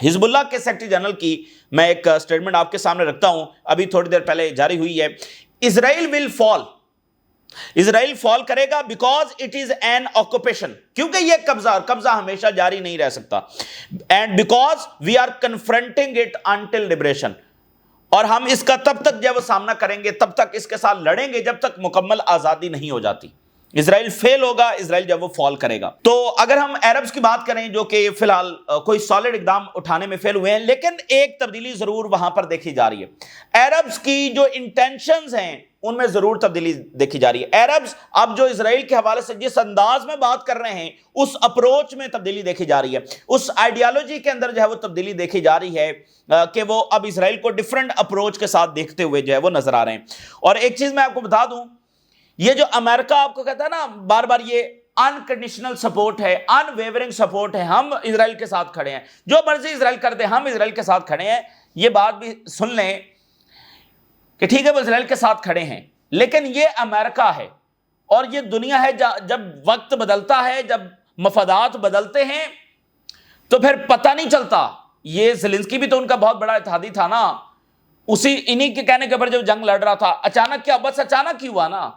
حزب اللہ کے secretary general کی میں ایک سٹیٹمنٹ آپ کے سامنے رکھتا ہوں، ابھی تھوڑی دیر پہلے جاری ہوئی ہے. اسرائیل ول فال، اسرائیل فال کرے گا because it is an occupation, کیونکہ یہ قبضہ ہمیشہ جاری نہیں رہ سکتا، and because we are confronting it until liberation, اور ہم اس کا تب تک جب وہ سامنا کریں گے، تب تک اس کے ساتھ لڑیں گے جب تک مکمل آزادی نہیں ہو جاتی. اسرائیل فیل ہوگا، اسرائیل جب وہ فال کرے گا. تو اگر ہم عربز کی بات کریں جو کہ فی الحال کوئی سالڈ اقدام اٹھانے میں فیل ہوئے ہیں، لیکن ایک تبدیلی ضرور وہاں پر دیکھی جا رہی ہے. عربز کی جو انٹینشنز ہیں ان میں ضرور تبدیلی دیکھی جا رہی ہے. عربز اب جو اسرائیل کے حوالے سے جس انداز میں بات کر رہے ہیں، اس اپروچ میں تبدیلی دیکھی جا رہی ہے، اس آئیڈیالوجی کے اندر جو ہے وہ تبدیلی دیکھی جا رہی ہے کہ وہ اب اسرائیل کو ڈیفرنٹ اپروچ کے ساتھ دیکھتے ہوئے جو ہے وہ نظر آ رہے ہیں. اور ایک چیز میں آپ کو بتا دوں، یہ جو امریکہ آپ کو کہتا ہے نا بار بار، یہ انکنڈیشنل سپورٹ ہے، ان ویورنگ سپورٹ ہے، ہم اسرائیل کے ساتھ کھڑے ہیں، جو مرضی اسرائیل کر دے ہم اسرائیل کے ساتھ کھڑے ہیں. یہ بات بھی سن لیں کہ ٹھیک ہے وہ اسرائیل کے ساتھ کھڑے ہیں، لیکن یہ امریکہ ہے اور یہ دنیا ہے. جب وقت بدلتا ہے، جب مفادات بدلتے ہیں تو پھر پتہ نہیں چلتا. یہ زیلنسکی بھی تو ان کا بہت بڑا اتحادی تھا نا، انہی کے کہنے کے اوپر جب جنگ لڑ رہا تھا، اچانک کیا، بس اچانک ہی ہوا نا.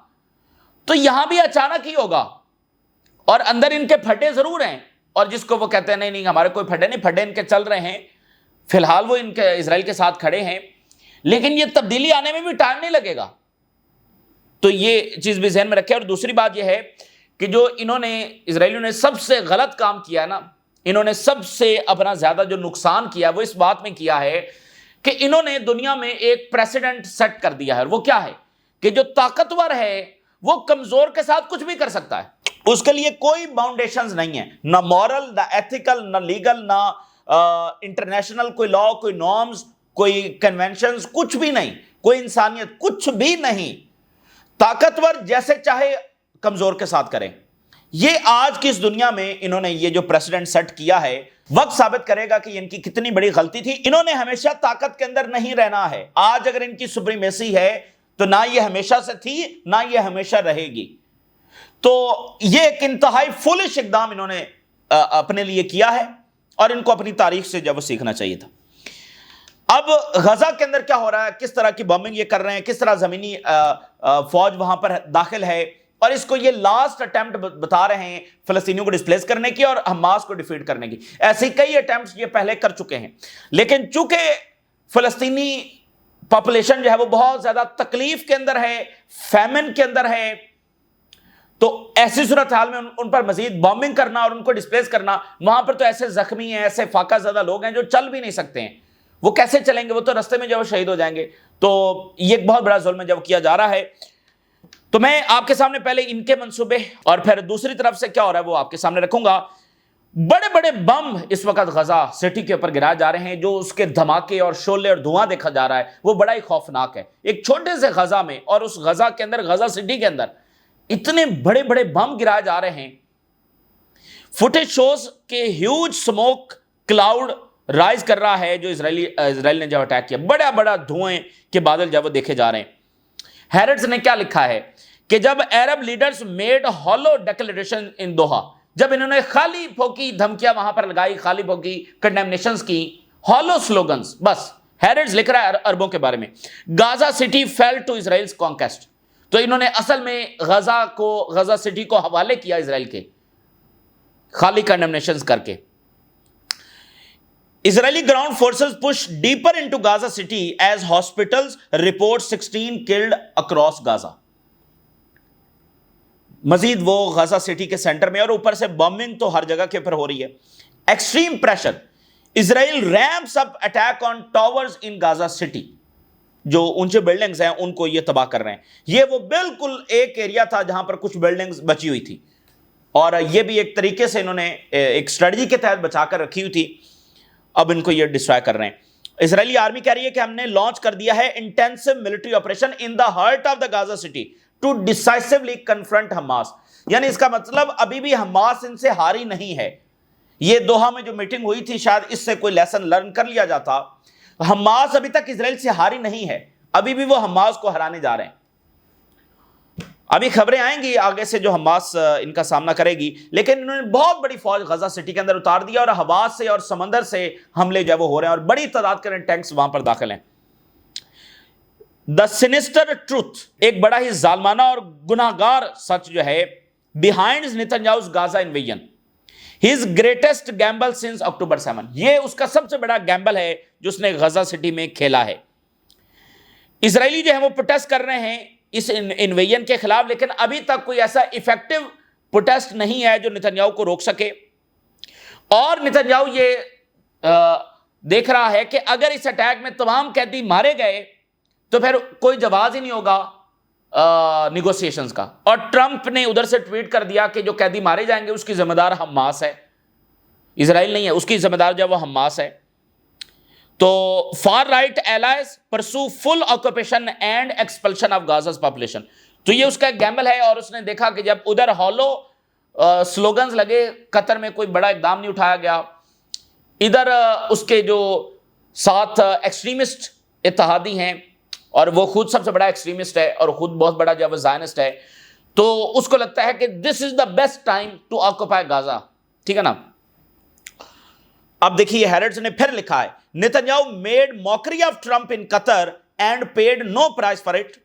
تو یہاں بھی اچانک ہی ہوگا، اور اندر ان کے پھڈے ضرور ہیں، اور جس کو وہ کہتے ہیں نہیں ہمارے کوئی پھڈے نہیں، پھڈے ان کے چل رہے ہیں. فی الحال وہ ان کے اسرائیل کے ساتھ کھڑے ہیں، لیکن یہ تبدیلی آنے میں بھی ٹائم نہیں لگے گا. تو یہ چیز بھی ذہن میں رکھے. اور دوسری بات یہ ہے کہ جو انہوں نے اسرائیلیوں نے سب سے غلط کام کیا نا، انہوں نے سب سے اپنا زیادہ جو نقصان کیا وہ اس بات میں کیا ہے کہ انہوں نے دنیا میں ایک پریسیڈنٹ سیٹ کر دیا ہے. اور وہ کیا ہے کہ جو طاقتور ہے وہ کمزور کے ساتھ کچھ بھی کر سکتا ہے، اس کے لیے کوئی باؤنڈیشنز نہیں ہے، نہ مورل، نہ ایتھیکل، نہ لیگل، نہ انٹرنیشنل کوئی لا، کوئی نارمز، کوئی کنونشنز، کچھ بھی نہیں، کوئی انسانیت، کچھ بھی نہیں. طاقتور جیسے چاہے کمزور کے ساتھ کریں. یہ آج کی اس دنیا میں انہوں نے یہ جو پریسیڈنٹ سیٹ کیا ہے، وقت ثابت کرے گا کہ ان کی کتنی بڑی غلطی تھی. انہوں نے ہمیشہ طاقت کے اندر نہیں رہنا ہے. آج اگر ان کی سپریمیسی ہے تو نہ یہ ہمیشہ سے تھی، نہ یہ ہمیشہ رہے گی. تو یہ ایک انتہائی فولش اقدام انہوں نے اپنے لیے کیا ہے، اور ان کو اپنی تاریخ سے جب وہ سیکھنا چاہیے تھا. اب غزہ کے اندر کیا ہو رہا ہے، کس طرح کی بمبنگ یہ کر رہے ہیں، کس طرح زمینی فوج وہاں پر داخل ہے، اور اس کو یہ لاسٹ اٹیمپٹ بتا رہے ہیں فلسطینیوں کو ڈسپلیس کرنے کی اور حماس کو ڈیفیٹ کرنے کی. ایسے کئی اٹیمپٹس یہ پہلے کر چکے ہیں، لیکن چونکہ فلسطینی پاپولیشن جو ہے وہ بہت زیادہ تکلیف کے اندر ہے، فیمن کے اندر ہے، تو ایسی صورتحال میں ان پر مزید بامبنگ کرنا اور ان کو ڈسپلیس کرنا، وہاں پر تو ایسے زخمی ہیں، ایسے فاقہ زدہ لوگ ہیں جو چل بھی نہیں سکتے ہیں. وہ کیسے چلیں گے، وہ تو رستے میں جب وہ شہید ہو جائیں گے. تو یہ ایک بہت بڑا ظلم ہے جب کیا جا رہا ہے. تو میں آپ کے سامنے پہلے ان کے منصوبے اور پھر دوسری طرف سے کیا ہو رہا ہے وہ آپ کے سامنے رکھوں گا. بڑے بڑے بم اس وقت غزہ سٹی کے اوپر گرائے جا رہے ہیں، جو اس کے دھماکے اور شعلے اور دھواں دیکھا جا رہا ہے وہ بڑا ہی خوفناک ہے. ایک چھوٹے سے غزہ میں، اور اس غزہ کے اندر، غزہ سٹی کے اندر اتنے بڑے بڑے بم گرائے جا رہے ہیں. فوٹیج شوز کہ ہیوج سموک کلاؤڈ رائز کر رہا ہے جو اسرائیل نے جب اٹیک کیا، بڑا بڑا دھوئیں کے بادل جب وہ دیکھے جا رہے ہیں. ہیرٹس نے کیا لکھا ہے کہ جب عرب لیڈرز میڈ ہالو ڈیکلیریشن ان دوحہ، جب انہوں نے خالی پھوکی دھمکیاں وہاں پر لگائی، خالی پھوکی کنڈیمنیشنز کی، ہالو سلوگنز، بس. ہیرٹس لکھ رہا ہے عربوں کے بارے میں، غزہ سٹی فیل ٹو اسرائیلز کانکیسٹ. تو انہوں نے اصل میں غزہ سٹی کو حوالے کیا اسرائیل کے، خالی کنڈیمنیشنز کر کے. Israeli ground forces push deeper into Gaza city as hospitals report 16 killed across Gaza. مزید وہ غزہ سٹی کے سینٹر میں، اور اوپر سے بمبنگ تو ہر جگہ کے اوپر ہو رہی ہے. Extreme pressure, Israel ramps up attack on towers in Gaza city. جو اونچے بلڈنگز ہیں ان کو یہ تباہ کر رہے ہیں. یہ وہ بالکل ایک ایریا تھا جہاں پر کچھ بلڈنگز بچی ہوئی تھی، اور یہ بھی ایک طریقے سے انہوں نے ایک اسٹریٹجی کے تحت بچا کر رکھی ہوئی تھی. اب ان کو یہ ڈسٹرائے کر رہے ہیں. اسرائیلی آرمی کہہ رہی ہے کہ ہم نے لانچ کر دیا ہے intensive military operation in the heart of the Gaza city to decisively confront Hamas. یعنی اس کا مطلب ابھی بھی حماس ان سے ہاری نہیں ہے. یہ دوحہ میں جو میٹنگ ہوئی تھی، شاید اس سے کوئی لیسن لرن کر لیا جاتا. حماس ابھی تک اسرائیل سے ہاری نہیں ہے، ابھی بھی وہ حماس کو ہرانے جا رہے ہیں. ابھی خبریں آئیں گی آگے سے جو حماس ان کا سامنا کرے گی، لیکن انہوں نے بہت بڑی فوج غزہ سٹی کے اندر اتار دیا اور ہوا سے اور سمندر سے حملے جو وہ ہو رہے ہیں اور بڑی تعداد کے ٹینکس وہاں پر داخل ہیں۔ دا سینسٹر ٹروتھ، ایک بڑا ہی ظالمانہ اور گناہگار سچ جو ہے، behind Netanyahu's Gaza invasion, his greatest gamble since October 7، یہ اس کا سب سے بڑا گیمبل ہے جو اس نے غزہ سٹی میں کھیلا ہے۔ اسرائیلی جو ہے وہ پروٹیسٹ کر رہے ہیں اس انویژن کے خلاف، لیکن ابھی تک کوئی ایسا ایفیکٹو پروٹیسٹ نہیں ہے جو نتنیاہو کو روک سکے، اور نتنیاہو یہ دیکھ رہا ہے کہ اگر اس اٹیک میں تمام قیدی مارے گئے تو پھر کوئی جواز ہی نہیں ہوگا نیگوسیشنز کا، اور ٹرمپ نے ادھر سے ٹویٹ کر دیا کہ جو قیدی مارے جائیں گے اس کی ذمہ دار حماس ہے، اسرائیل نہیں ہے، اس کی ذمہ دار جو وہ حماس ہے۔ تو فار رائٹ ایلائز پرسو فل آکوپیشن اینڈ ایکسپلشن آف غازا's پاپولیشن، تو یہ اس کا ایک گیمبل ہے، اور اس نے دیکھا کہ جب ادھر ہالو سلوگنز لگے، قطر میں کوئی بڑا اقدام نہیں اٹھایا گیا، ادھر اس کے جو ساتھ ایکسٹریمسٹ اتحادی ہیں اور وہ خود سب سے بڑا ایکسٹریمسٹ ہے اور خود بہت بڑا جو زائنسٹ ہے، تو اس کو لگتا ہے کہ this is the best time to occupy Gaza, ٹھیک ہے نا۔ اب دیکھیے ہیرڈز نے پھر لکھا ہے Netanyahu made mockery of Trump in Qatar and paid no price for it,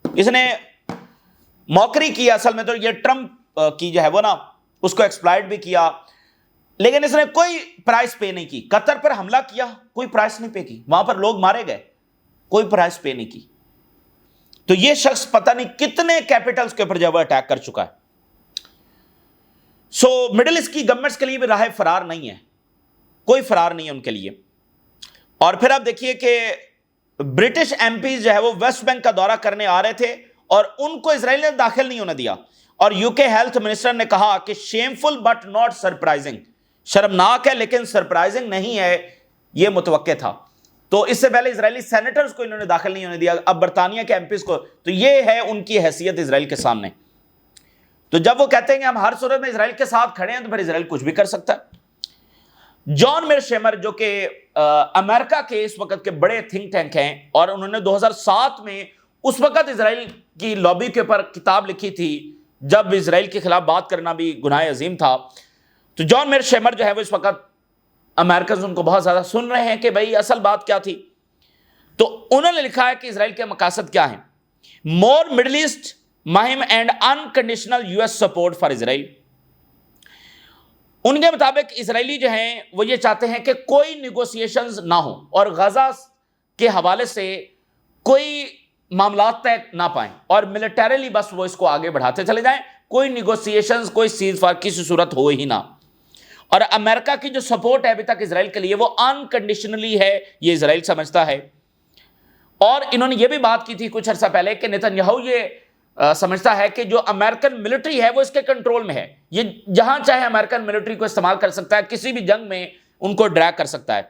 اس نے موکری کی، اصل میں تو یہ ٹرمپ کی جو ہے وہ نا اس کو ایکسپلائٹ بھی کیا، لیکن اس نے کوئی پرائز پے نہیں کی۔ قطر پر حملہ کیا، کوئی پرائز نہیں پے کی، وہاں پر لوگ مارے گئے، کوئی پرائز پے نہیں کی۔ تو یہ شخص پتہ نہیں کتنے کیپٹلز کے اوپر جب اٹیک کر چکا ہے۔ سو مڈل ایسٹ کی گورنمنٹس کے لیے بھی راہ فرار نہیں ہے، کوئی فرار نہیں ہے ان کے لیے۔ اور پھر آپ دیکھیے کہ برٹش ایم پیز جو ہے وہ ویسٹ بینک کا دورہ کرنے آ رہے تھے اور ان کو اسرائیل نے داخل نہیں ہونے دیا، اور یو کے ہیلتھ منسٹر نے کہا کہ شیمفل بٹ ناٹ سرپرائزنگ، شرمناک ہے لیکن سرپرائزنگ نہیں ہے، یہ متوقع تھا۔ تو اس سے پہلے اسرائیلی سینیٹرز کو انہوں نے داخل نہیں ہونے دیا، اب برطانیہ کے ایم پیز کو، تو یہ ہے ان کی حیثیت اسرائیل کے سامنے۔ تو جب وہ کہتے ہیں کہ ہم ہر صورت میں اسرائیل کے ساتھ کھڑے ہیں، تو پھر اسرائیل کچھ بھی کر سکتا ہے۔ جان میرشیمر جو کہ امریکہ کے اس وقت کے بڑے تھنک ٹینک ہیں، اور انہوں نے 2007 میں اس وقت اسرائیل کی لابی کے اوپر کتاب لکھی تھی جب اسرائیل کے خلاف بات کرنا بھی گناہ عظیم تھا۔ تو جان میرشیمر جو ہے وہ اس وقت امریکنز ان کو بہت زیادہ سن رہے ہیں کہ بھئی اصل بات کیا تھی۔ تو انہوں نے لکھا ہے کہ اسرائیل کے مقاصد کیا ہیں، مور مڈل ایسٹ مہم and unconditional U S support for Israel. ان کے مطابق اسرائیلی جو ہیں وہ یہ چاہتے ہیں کہ کوئی نیگوسیشنز نہ ہو اور غزہ کے حوالے سے کوئی معاملات طے نہ پائیں، اور ملٹریلی بس وہ اس کو آگے بڑھاتے چلے جائیں، کوئی نیگوسیشنز، کوئی سیز فائر کسی صورت ہو ہی نہ۔ اور امریکہ کی جو سپورٹ ہے ابھی تک اسرائیل کے لیے وہ انکنڈیشنلی ہے، یہ اسرائیل سمجھتا ہے۔ اور انہوں نے یہ بھی بات کی تھی کچھ عرصہ پہلے کہ نیتنیاہو یہ سمجھتا ہے کہ جو امریکن ملٹری ہے وہ اس کے کنٹرول میں ہے، یہ جہاں چاہے امریکن ملٹری کو استعمال کر سکتا ہے، کسی بھی جنگ میں ان کو ڈریگ کر سکتا ہے۔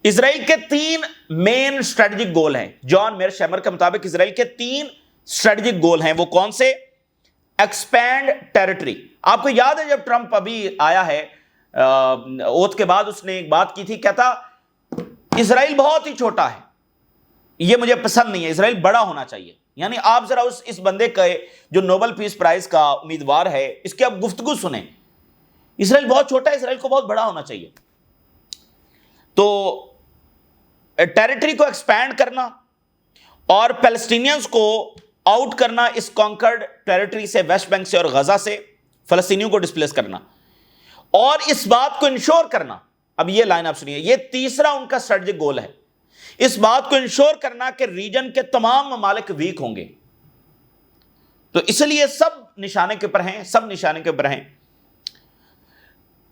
اسرائیل کے 3 مین اسٹریٹجک گول ہیں، جان میرشیمر کے مطابق اسرائیل کے 3 اسٹریٹجک گول ہیں، وہ کون سے؟ Expand territory. آپ کو یاد ہے جب ٹرمپ ابھی آیا ہے اوتھ کے بعد، اس نے ایک بات کی تھی، کہتا اسرائیل بہت ہی چھوٹا ہے، یہ مجھے پسند نہیں ہے، اسرائیل بڑا ہونا چاہیے۔ یعنی آپ ذرا اس بندے کا جو نوبل پیس پرائز کا امیدوار ہے اس کی آپ گفتگو سنیں، اسرائیل بہت چھوٹا ہے، اسرائیل کو بہت بڑا ہونا چاہیے۔ تو ٹیریٹری کو ایکسپینڈ کرنا اور پیلسٹینینز کو آؤٹ کرنا اس کانکرڈ ٹیریٹری سے، ویسٹ بینک سے اور غزہ سے، فلسطینیوں کو ڈسپلیس کرنا، اور اس بات کو انشور کرنا، اب یہ لائن آپ سنیے، یہ تیسرا ان کا اسٹریٹجک گول ہے، اس بات کو انشور کرنا کہ ریجن کے تمام ممالک ویک ہوں گے۔ تو اس لیے سب نشانے کے اوپر ہیں، سب نشانے کے اوپر ہیں۔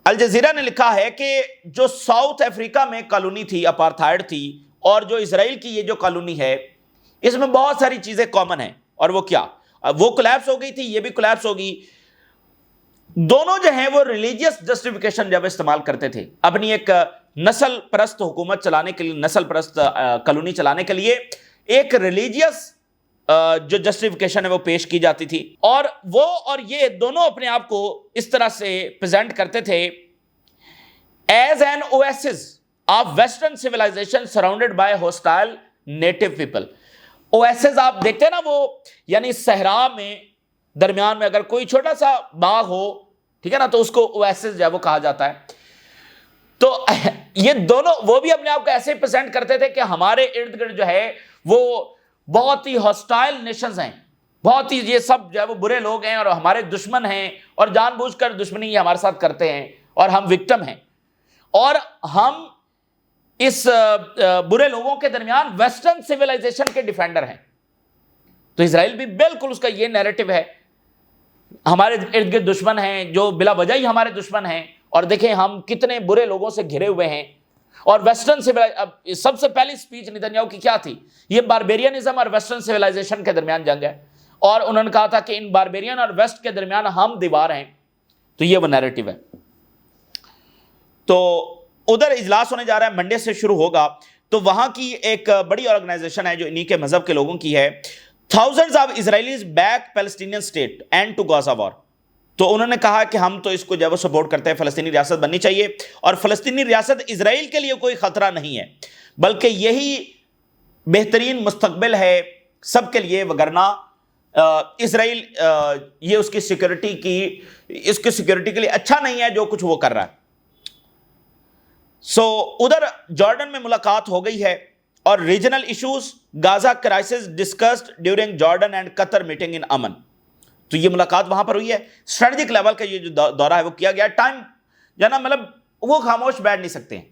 الجزیرہ نے لکھا ہے کہ جو ساؤتھ افریقہ میں کالونی تھی، اپارتھائڈ تھی، اور جو اسرائیل کی یہ جو کالونی ہے، اس میں بہت ساری چیزیں کامن ہیں، اور وہ کیا؟ وہ کولیپس ہو گئی تھی، یہ بھی کولیپس ہوگی۔ دونوں جو ہیں وہ ریلیجیس جسٹیفیکیشن جب استعمال کرتے تھے اپنی ایک نسل پرست حکومت چلانے کے لیے، نسل پرست کالونی چلانے کے لیے، ایک ریلیجیس جو جسٹیفیکیشن ہے وہ پیش کی جاتی تھی، اور وہ اور یہ دونوں اپنے آپ کو اس طرح سے پریزنٹ کرتے تھے as an oasis of western civilization surrounded by hostile native people. Oases آپ دیکھتے ہیں نا وہ، یعنی صحرا میں درمیان میں اگر کوئی چھوٹا سا باغ ہو، ٹھیک ہے نا، تو اس کو اویسز جو ہے وہ کہا جاتا ہے. تو یہ دونوں وہ بھی اپنے آپ کو ایسے پریزنٹ کرتے تھے کہ ہمارے ارد گرد جو ہے وہ بہت ہی ہاسٹائل نیشنز ہیں، بہت ہی یہ سب جو ہے وہ برے لوگ ہیں اور ہمارے دشمن ہیں، اور جان بوجھ کر دشمنی یہ ہمارے ساتھ کرتے ہیں اور ہم وکٹم ہیں، اور ہم اس برے لوگوں کے درمیان ویسٹرن سیولائزیشن کے ڈیفینڈر ہیں. تو اسرائیل بھی بالکل اس کا یہ نیریٹو ہے، ہمارے ارد گرد دشمن ہیں جو بلا وجہ ہی ہمارے دشمن ہیں، اور دیکھیں ہم کتنے برے لوگوں سے گھرے ہوئے ہیں. اور ویسٹرن سب سے پہلی سپیچ نتنیاہو کی کیا تھی؟ یہ باربیرینزم اور ویسٹرن سیولائزیشن کے درمیان جنگ ہے، اور انہوں نے کہا تھا کہ ان باربیرین اور ویسٹ کے درمیان ہم دیوار ہیں. تو یہ وہ نیریٹو ہے. تو ادھر اجلاس ہونے جا رہا ہے، منڈے سے شروع ہوگا. تو وہاں کی ایک بڑی آرگنائزیشن ہے جو انہی کے مذہب کے لوگوں کی ہے، Thousands of Israelis back Palestinian state and to Gaza war. تو انہوں نے کہا کہ ہم تو اس کو جو ہے وہ سپورٹ کرتے ہیں، فلسطینی ریاست بننی چاہیے، اور فلسطینی ریاست اسرائیل کے لیے کوئی خطرہ نہیں ہے، بلکہ یہی بہترین مستقبل ہے سب کے لیے، وگرنہ اسرائیل یہ اس کی سیکیورٹی کے لیے اچھا نہیں ہے جو کچھ وہ کر رہا ہے. ادھر جارڈن میں ملاقات ہو گئی ہے، اور regional issues Gaza crisis discussed during Jordan and Qatar meeting in Amman. تو یہ ملاقات وہاں پر ہوئی ہے، اسٹریٹجک لیول کا یہ جو دورہ ہے وہ کیا گیا. ٹائم جو ہے نا، مطلب وہ خاموش بیٹھ نہیں سکتے ہیں،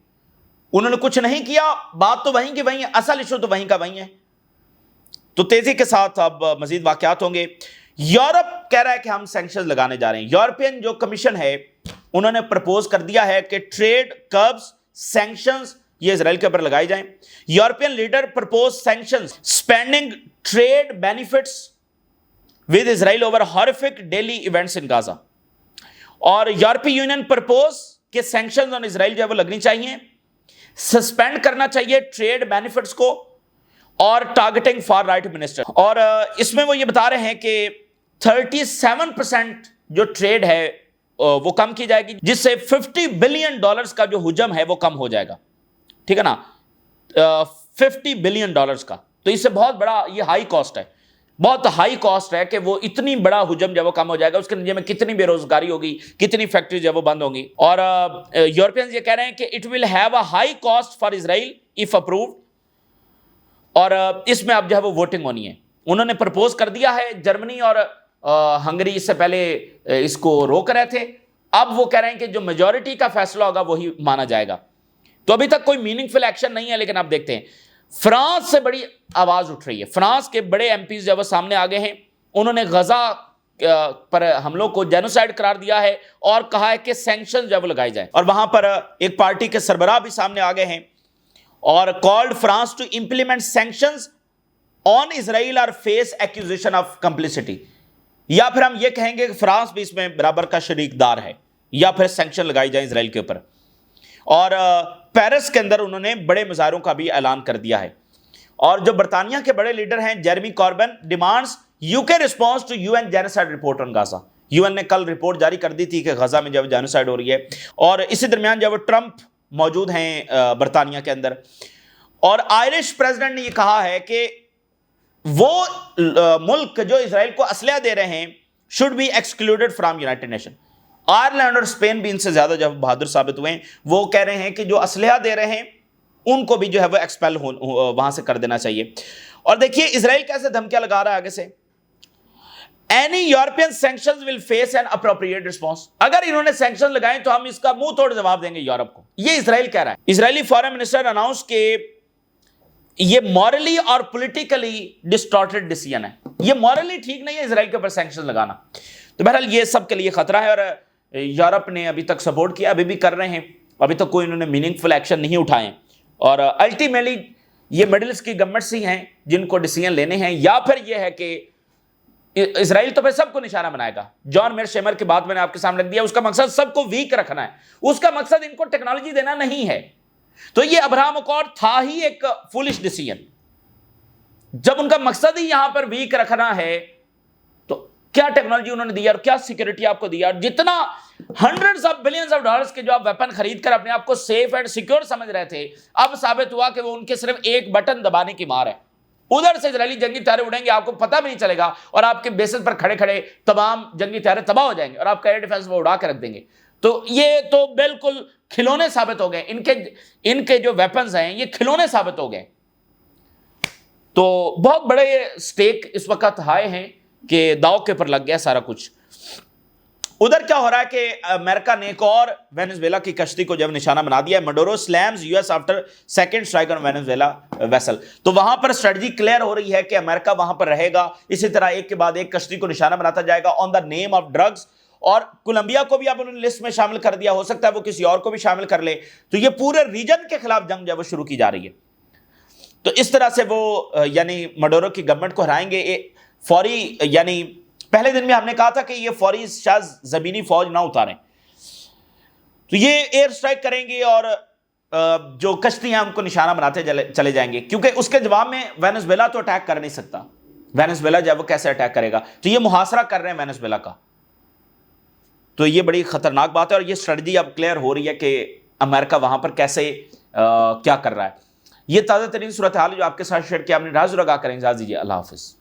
انہوں نے کچھ نہیں کیا، بات تو وہیں کی وہیں ہے، اصل ایشو تو وہیں کا وہیں ہے. تو تیزی کے ساتھ اب مزید واقعات ہوں گے. یورپ کہہ رہا ہے کہ ہم سینکشنز لگانے جا رہے ہیں. یورپین جو کمیشن ہے انہوں نے پرپوز کر دیا ہے کہ ٹریڈ کربز سینکشنز یہ اسرائیل کے اوپر لگائی جائیں. European leader propose sanctions suspending trade benefits with Israel over horrific daily events in Gaza. اور یورپی یونین پرپوز کہ سینکشنز آن اسرائیل جو ہے وہ لگنی چاہیے، سسپینڈ کرنا چاہیے ٹریڈ بینیفٹس کو، اور ٹارگٹنگ فار رائٹ منسٹر. اور اس میں وہ یہ بتا رہے ہیں کہ 37% جو ٹریڈ ہے وہ کم کی جائے گی، جس سے $50 بلین کا جو حجم ہے وہ کم ہو جائے گا. ٹھیک ہے نا، $50 بلین کا. تو اس سے بہت بڑا یہ ہائی کاسٹ ہے، بہت ہائی کاسٹ ہے کہ وہ اتنی بڑا حجم جب وہ کم ہو جائے گا، اس کے نتیجے میں کتنی بے روزگاری ہوگی، کتنی فیکٹری جب وہ بند ہوں گی. اور یورپینز یہ کہہ رہے ہیں کہ it will have a high cost for Israel if approved. اور اس میں اب جو ہے وہ ووٹنگ ہونی ہے. انہوں نے پرپوز کر دیا ہے، جرمنی اور ہنگری اس سے پہلے اس کو روک رہے تھے، اب وہ کہہ رہے ہیں کہ جو میجورٹی کا فیصلہ ہوگا وہی مانا جائے گا. تو ابھی تک کوئی میننگ فل ایکشن نہیں ہے، لیکن آپ دیکھتے ہیں فرانس سے بڑی آواز اٹھ رہی ہے. فرانس کے بڑے ایم پیز جب وہ سامنے آگے ہیں، انہوں نے غزہ پر حملوں کو جینوسائیڈ قرار دیا ہے اور کہا ہے کہ سینکشن جب لگائے جائیں. اور وہاں پر ایک پارٹی کے سربراہ بھی سامنے آگے ہیں اور called France to implement sanctions on Israel اور فیس ایکوزیشن آف کمپلیسٹی. یا پھر ہم یہ کہیں گے کہ فرانس بھی اس میں برابر کا شریک دار ہے، یا پھر سینکشن لگائی جائیں اسرائیل کے اوپر. اور پیرس کے اندر انہوں نے بڑے مظاہروں کا بھی اعلان کر دیا ہے. اور جو برطانیہ کے بڑے لیڈر ہیں Jeremy Corbyn demands U K response to U N genocide report on Gaza. U N نے کل رپورٹ جاری کر دی تھی کہ غزہ میں جب جینوسائیڈ ہو رہی ہے. اور اسی درمیان جب ٹرمپ موجود ہیں برطانیہ کے اندر، اور آئرش پریزیڈنٹ نے یہ کہا ہے کہ وہ ملک جو اسرائیل کو اسلحہ دے رہے ہیں should be excluded from United Nations. Ireland اور اسپین بھی ان سے زیادہ جب بہادر ثابت ہوئے ہیں. وہ کہہ رہے ہیں کہ جو اسلحہ دے رہے ہیں ان کو بھی جو ہے وہ ایکسپیل وہاں سے کر دینا چاہیے. اور دیکھیے اسرائیل کیسے دھمکیاں لگا رہا ہے آگے سے. Any European sanctions will face an appropriate response. اگر انہوں نے سینکشن لگائیں تو ہم اس کا منہ توڑ جواب دیں گے یورپ کو. یہ اسرائیل کہہ رہا ہے. اسرائیلی فارن منسٹر اناؤنس کہ یہ مورلی اور پولیٹیکلی ڈسٹارٹڈ ڈیسیژن ہے. یہ مورلی ٹھیک نہیں ہے اسرائیل کے اوپر سینکشن لگانا. تو بہرحال یہ سب کے لیے خطرہ ہے، اور یورپ نے ابھی تک سپورٹ کیا، ابھی بھی کر رہے ہیں، ابھی تک کوئی انہوں نے میننگ فل ایکشن نہیں اٹھائے. اور الٹیمیٹلی یہ مڈل ایسٹ کی گورنمنٹس ہی ہیں جن کو ڈیسیژن لینے ہیں، یا پھر یہ ہے کہ اسرائیل تو پھر سب کو نشانہ بنائے گا. جان میئر شیمر کی بات میں نے آپ کے سامنے رکھ دیا، اس کا مقصد سب کو ویک رکھنا ہے، اس کا مقصد ان کو ٹیکنالوجی دینا نہیں ہے. تو یہ ابراہم اکارڈ تھا ہی ایک فولش ڈیسیژن. جب ان کا مقصد ہی یہاں پر ویک رکھنا ہے تو کیا ٹیکنالوجی انہوں نے دیا اور کیا سیکیورٹی آپ کو دیا. اور جتنا hundreds of billions of dollars کے جو آپ ویپن خرید کر اپنے آپ کو سیف اینڈ سیکیور سمجھ رہے تھے، اب ثابت ہوا کہ وہ ان کے صرف ایک بٹن دبانے کی مار ہے. ادھر سے اسرائیلی جنگی طیارے اڑیں گے، آپ کو پتہ بھی نہیں چلے گا، اور آپ کے بیسز پر کھڑے کھڑے تمام جنگی طیارے تباہ ہو جائیں گے اور آپ کا ایئر ڈیفنس وہ اڑا کے رکھ دیں گے۔ تو یہ تو بالکل کھلونے ثابت ہو گئے، ان کے جو ویپنز ہیں یہ کھلونے ثابت ہو گئے۔ تو بہت بڑے سٹیک اس وقت ہائے ہیں کہ داؤ کے پر لگ گیا سارا کچھ۔ ادھر کیا ہو رہا ہے کہ امریکہ نے ایک اور وینزویلا کی کشتی کو جب نشانہ بنا دیا ہے۔ Maduro slams U S after second strike on Venezuela vessel. تو وہاں پر اسٹریٹجی کلیئر ہو رہی ہے کہ امریکہ وہاں پر رہے گا، اسی طرح ایک کے بعد ایک کشتی کو نشانہ بناتا جائے گا آن دا نیم آف ڈرگز۔ اور کولمبیا کو بھی اب انہوں نے لسٹ میں شامل کر دیا، ہو سکتا ہے وہ کسی اور کو بھی شامل کر لے۔ تو یہ پورے ریجن کے خلاف جنگ جو ہے وہ شروع کی جا رہی ہے۔ تو اس طرح سے وہ یعنی مڈورو کی گورنمنٹ کو ہرائیں گے فوری۔ یعنی پہلے دن میں ہم نے کہا تھا کہ یہ فوری شاید زمینی فوج نہ اتاریں، تو یہ ایئر سٹرائک کریں گے اور جو کشتی ہیں ان کو نشانہ بناتے چلے جائیں گے، کیونکہ اس کے جواب میں وینزویلا تو اٹیک کر نہیں سکتا۔ وینزویلا جو ہے وہ کیسے اٹیک کرے گا؟ تو یہ محاصرہ کر رہے ہیں وینزویلا کا۔ تو یہ بڑی خطرناک بات ہے، اور یہ اسٹریٹجی اب کلیئر ہو رہی ہے کہ امریکہ وہاں پر کیسے کیا کر رہا ہے۔ یہ تازہ ترین صورتحال جو آپ کے ساتھ شیئر کیا، آپ نے راز رگا کریں، اجازت دیجیے، اللہ حافظ۔